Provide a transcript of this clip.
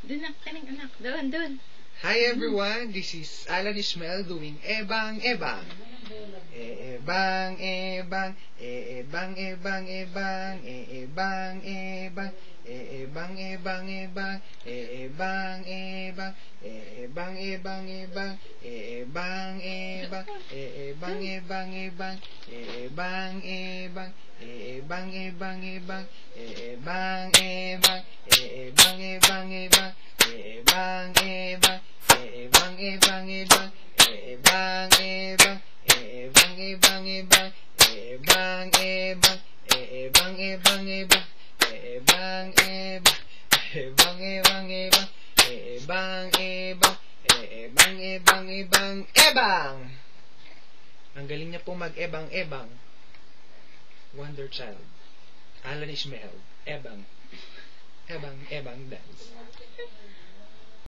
Doon ang kaning anak. Doon. Hi everyone, this is Alan Ismael doing Ebang Ebang. Ebang Ebang, Ebang Ebang Ebang, Ebang Ebang, Ebang Ebang Ebang, Ebang Ebang, Ebang Ebang Ebang, Ebang Ebang, Ebang Ebang Ebang, Ebang Ebang, Ebang Ebang Ebang, Ebang Ebang, Ebang Ebang Ebang, Ebang Ebang, Ebang Ebang Ebang, Ebang Ebang, Ebang Ebang Ebang, Ebang Ebang, Ebang Ebang Ebang, Ebang Ebang, Ebang Ebang Ebang, Ebang Ebang, Ebang Ebang Ebang, Ebang! Ang galing niya po mag-ebang-ebang. Wonder Child. Alan Ismael. Ebang. Ebang, ebang dance.